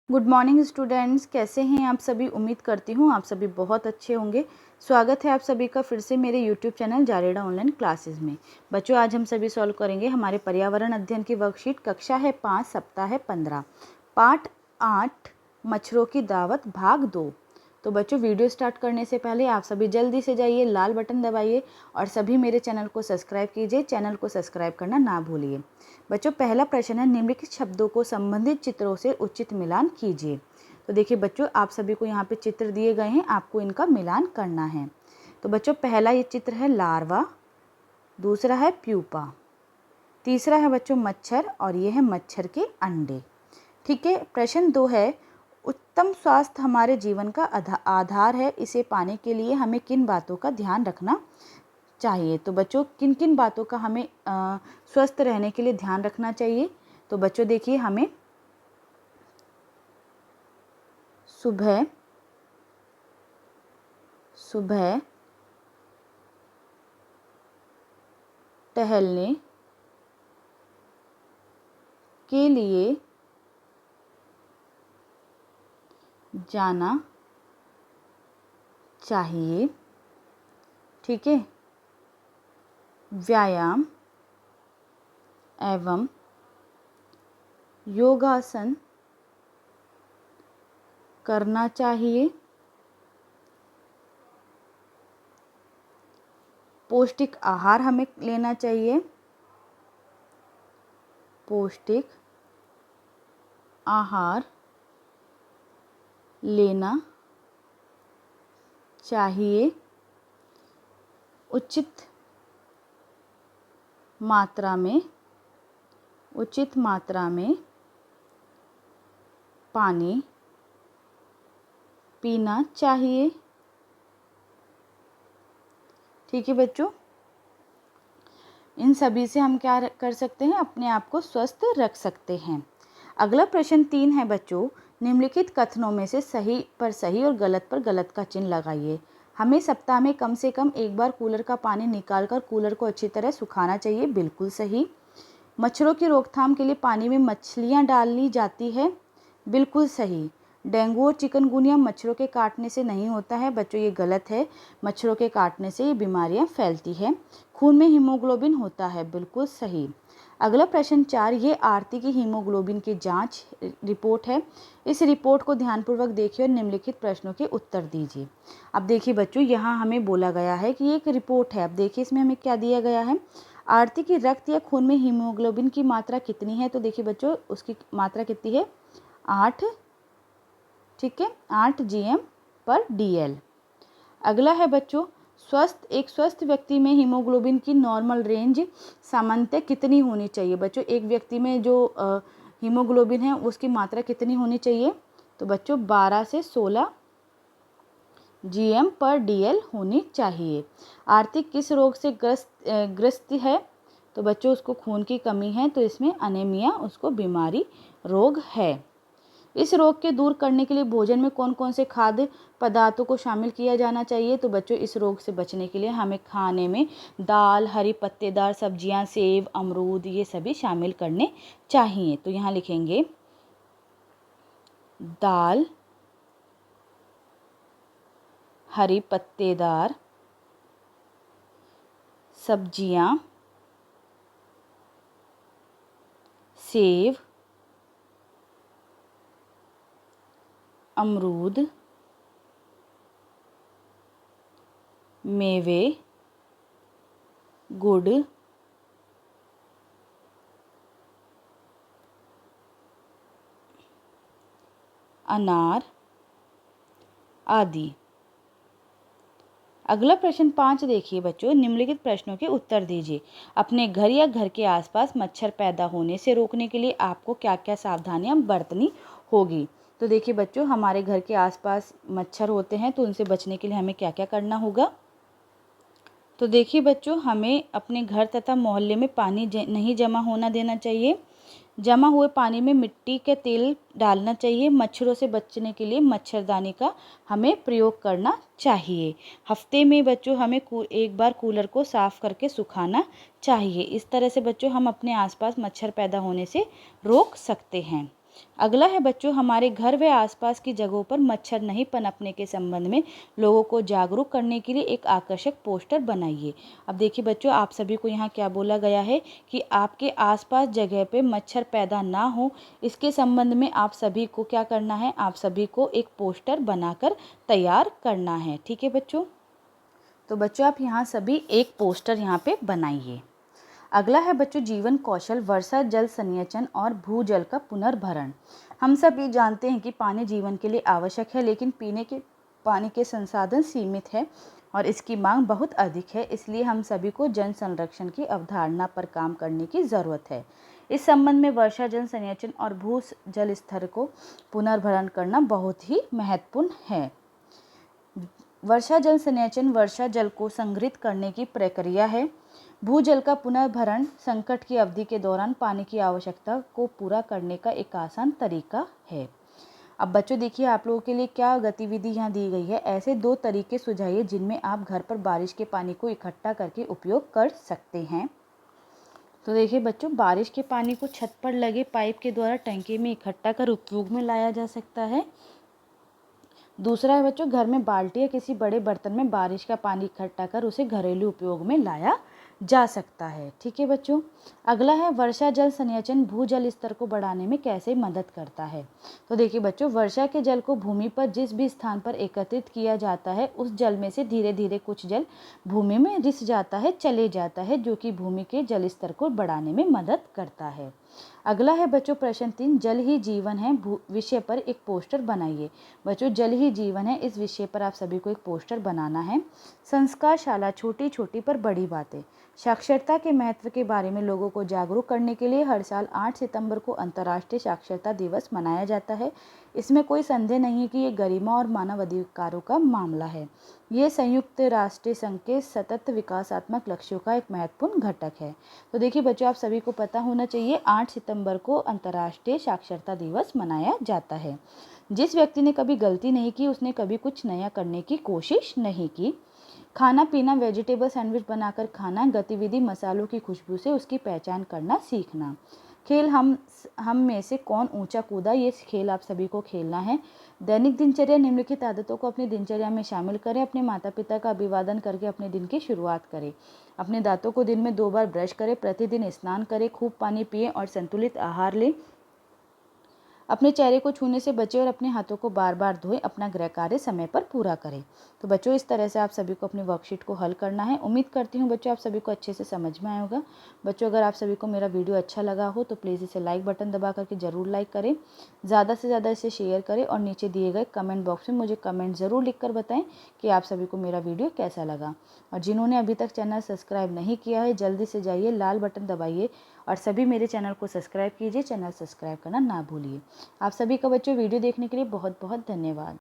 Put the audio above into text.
Good morning students, कैसे हैं आप सभी। उम्मीद करती हूँ आप सभी बहुत अच्छे होंगे। स्वागत है आप सभी का फिर से मेरे यूट्यूब चैनल जारेडा ऑनलाइन क्लासेस में। बच्चों, आज हम सभी सॉल्व करेंगे हमारे पर्यावरण अध्ययन की वर्कशीट। कक्षा है 5, सप्ताह है 15, पाठ 8, मच्छरों की दावत भाग 2। तो बच्चों, वीडियो स्टार्ट करने से पहले आप सभी जल्दी से जाइए, लाल बटन दबाइए और सभी मेरे चैनल को सब्सक्राइब कीजिए। चैनल को सब्सक्राइब करना ना भूलिए। बच्चों, पहला प्रश्न है, निम्नलिखित शब्दों को संबंधित चित्रों से उचित मिलान कीजिए। तो देखिए बच्चों, आप सभी को यहाँ पे चित्र दिए गए हैं, आपको इनका मिलान करना है। तो बच्चों, पहला ये चित्र है लार्वा, दूसरा है प्यूपा, तीसरा है बच्चों मच्छर और ये है मच्छर के अंडे। ठीक है। प्रश्न 2 है, उत्तम स्वास्थ्य हमारे जीवन का आधार है, इसे पाने के लिए हमें किन बातों का ध्यान रखना चाहिए। तो बच्चों, किन किन बातों का हमें स्वस्थ रहने के लिए ध्यान रखना चाहिए। तो बच्चों देखिए, हमें सुबह सुबह टहलने के लिए जाना चाहिए। ठीक है। व्यायाम एवं योगासन करना चाहिए। पौष्टिक आहार हमें लेना चाहिए। पौष्टिक आहार लेना चाहिए। उचित मात्रा में पानी पीना चाहिए। ठीक है बच्चों, इन सभी से हम क्या कर सकते हैं, अपने आप को स्वस्थ रख सकते हैं। अगला प्रश्न 3 है बच्चों, निम्नलिखित कथनों में से सही पर सही और गलत पर गलत का चिन्ह लगाइए। हमें सप्ताह में कम से कम एक बार कूलर का पानी निकालकर कूलर को अच्छी तरह सुखाना चाहिए। बिल्कुल सही। मच्छरों की रोकथाम के लिए पानी में मछलियाँ डाली जाती है। बिल्कुल सही। डेंगू और चिकनगुनिया मच्छरों के काटने से नहीं होता है। बच्चों, ये गलत है। मच्छरों के काटने से ये बीमारियां फैलती है। खून में हीमोग्लोबिन होता है। बिल्कुल सही। अगला प्रश्न 4, ये आरती की हीमोग्लोबिन की जांच रिपोर्ट है। इस रिपोर्ट को ध्यानपूर्वक देखिए और निम्नलिखित प्रश्नों के उत्तर दीजिए। अब देखिए बच्चों, यहाँ हमें बोला गया है कि ये एक रिपोर्ट है। अब देखिए इसमें हमें क्या दिया गया है, आरती की रक्त या खून में हीमोग्लोबिन की मात्रा कितनी है। तो देखिए बच्चों, उसकी मात्रा कितनी है, 8। ठीक है, 8 GM/DL। अगला है बच्चों, एक स्वस्थ व्यक्ति में हीमोग्लोबिन की नॉर्मल रेंज सामान्यतः कितनी होनी चाहिए। बच्चों, एक व्यक्ति में जो हीमोग्लोबिन है उसकी मात्रा कितनी होनी चाहिए। तो बच्चों 12 से 16 GM/DL होनी चाहिए। आरती किस रोग से ग्रस्त है। तो बच्चों, उसको खून की कमी है, तो इसमें अनीमिया उसको बीमारी रोग है। इस रोग के दूर करने के लिए भोजन में कौन कौन से खाद्य पदार्थों को शामिल किया जाना चाहिए। तो बच्चों, इस रोग से बचने के लिए हमें खाने में दाल, हरी पत्तेदार सब्जियां, सेब, अमरूद, ये सभी शामिल करने चाहिए। तो यहाँ लिखेंगे दाल, हरी पत्तेदार सब्जियां, सेब, अमरूद, मेवे, गुड़, अनार आदि। अगला प्रश्न 5 देखिए बच्चों, निम्नलिखित प्रश्नों के उत्तर दीजिए। अपने घर या घर के आसपास मच्छर पैदा होने से रोकने के लिए आपको क्या क्या सावधानियां बरतनी होगी। तो देखिए बच्चों, हमारे घर के आसपास मच्छर होते हैं, तो उनसे बचने के लिए हमें क्या क्या करना होगा। तो देखिए बच्चों, हमें अपने घर तथा मोहल्ले में पानी नहीं जमा होना देना चाहिए। जमा हुए पानी में मिट्टी के तेल डालना चाहिए। मच्छरों से बचने के लिए मच्छरदानी का हमें प्रयोग करना चाहिए। हफ्ते में बच्चों हमें एक बार कूलर को साफ़ करके सुखाना चाहिए। इस तरह से बच्चों हम अपने आसपास मच्छर पैदा होने से रोक सकते हैं। अगला है बच्चों, हमारे घर व आसपास की जगहों पर मच्छर नहीं पनपने के संबंध में लोगों को जागरूक करने के लिए एक आकर्षक पोस्टर बनाइए। अब देखिए बच्चों, आप सभी को यहाँ क्या बोला गया है कि आपके आसपास जगह पे मच्छर पैदा ना हो, इसके संबंध में आप सभी को क्या करना है, आप सभी को एक पोस्टर बनाकर तैयार करना है। ठीक है बच्चों, तो बच्चों आप यहाँ सभी एक पोस्टर यहाँ पे बनाइए। अगला है बच्चों, जीवन कौशल, वर्षा जल संचयन और भूजल का पुनर्भरण। हम सभी जानते हैं कि पानी जीवन के लिए आवश्यक है, लेकिन पीने के पानी के संसाधन सीमित है और इसकी मांग बहुत अधिक है। इसलिए हम सभी को जल संरक्षण की अवधारणा पर काम करने की ज़रूरत है। इस संबंध में वर्षा जल संचयन और भू जल स्तर को पुनर्भरण करना बहुत ही महत्वपूर्ण है। वर्षा जल संचयन वर्षा जल को संग्रहित करने की प्रक्रिया है। भूजल का पुनर्भरण संकट की अवधि के दौरान पानी की आवश्यकता को पूरा करने का एक आसान तरीका है। अब बच्चों देखिए, आप लोगों के लिए क्या गतिविधि यहाँ दी गई है। ऐसे 2 तरीके सुझाइए जिनमें आप घर पर बारिश के पानी को इकट्ठा करके उपयोग कर सकते हैं। तो देखिए बच्चों, बारिश के पानी को छत पर लगे पाइप के द्वारा टंकी में इकट्ठा कर उपयोग में लाया जा सकता है। दूसरा है बच्चों, घर में बाल्टी या किसी बड़े बर्तन में बारिश का पानी इकट्ठा कर उसे घरेलू उपयोग में लाया जा सकता है। ठीक है बच्चों, अगला है वर्षा जल संचयन भूजल स्तर को बढ़ाने में कैसे मदद करता है। तो देखिए बच्चों, वर्षा के जल को भूमि पर जिस भी स्थान पर एकत्रित किया जाता है, उस जल में से धीरे धीरे कुछ जल भूमि में रिस जाता है, चले जाता है, जो कि भूमि के जल स्तर को बढ़ाने में मदद करता है। अगला है बच्चों प्रश्न 3, जल ही जीवन है विषय पर एक पोस्टर बनाइए। बच्चों, जल ही जीवन है इस विषय पर आप सभी को एक पोस्टर बनाना है। संस्कारशाला, छोटी छोटी पर बड़ी बातें। साक्षरता के महत्व के बारे में लोगों को जागरूक करने के लिए हर साल 8 सितंबर को अंतर्राष्ट्रीय साक्षरता दिवस मनाया जाता है। इसमें कोई संदेह नहीं है कि ये गरिमा और मानव अधिकारों का मामला है। ये संयुक्त राष्ट्र संघ के सतत विकासात्मक लक्ष्यों का एक महत्वपूर्ण घटक है। तो देखिए बच्चों, आप सभी को पता होना चाहिए 8 सितंबर को अंतर्राष्ट्रीय साक्षरता दिवस मनाया जाता है। जिस व्यक्ति ने कभी गलती नहीं की, उसने कभी कुछ नया करने की कोशिश नहीं की। खाना पीना, वेजिटेबल सैंडविच बनाकर खाना, गतिविधि, मसालों की खुशबू से उसकी पहचान करना सीखना। खेल, हम में से कौन ऊंचा कूदा, ये खेल आप सभी को खेलना है। दैनिक दिनचर्या, निम्नलिखित आदतों को अपनी दिनचर्या में शामिल करें। अपने माता पिता का अभिवादन करके अपने दिन की शुरुआत करें। अपने दांतों को दिन में 2 बार ब्रश करें। प्रतिदिन स्नान करें। खूब पानी पिएं और संतुलित आहार लें। अपने चेहरे को छूने से बचें और अपने हाथों को बार बार धोएं। अपना गृह कार्य समय पर पूरा करें। तो बच्चों, इस तरह से आप सभी को अपनी वर्कशीट को हल करना है। उम्मीद करती हूँ बच्चों आप सभी को अच्छे से समझ में आया होगा। बच्चों, अगर आप सभी को मेरा वीडियो अच्छा लगा हो तो प्लीज़ इसे लाइक बटन दबा करके ज़रूर लाइक करें, ज़्यादा से ज़्यादा इसे शेयर करें और नीचे दिए गए कमेंट बॉक्स में मुझे कमेंट ज़रूर लिख कर बताएं कि आप सभी को मेरा वीडियो कैसा लगा। और जिन्होंने अभी तक चैनल सब्सक्राइब नहीं किया है, जल्दी से जाइए, लाल बटन दबाइए और सभी मेरे चैनल को सब्सक्राइब कीजिए। चैनल सब्सक्राइब करना ना भूलिए। आप सभी का बच्चों वीडियो देखने के लिए बहुत बहुत धन्यवाद।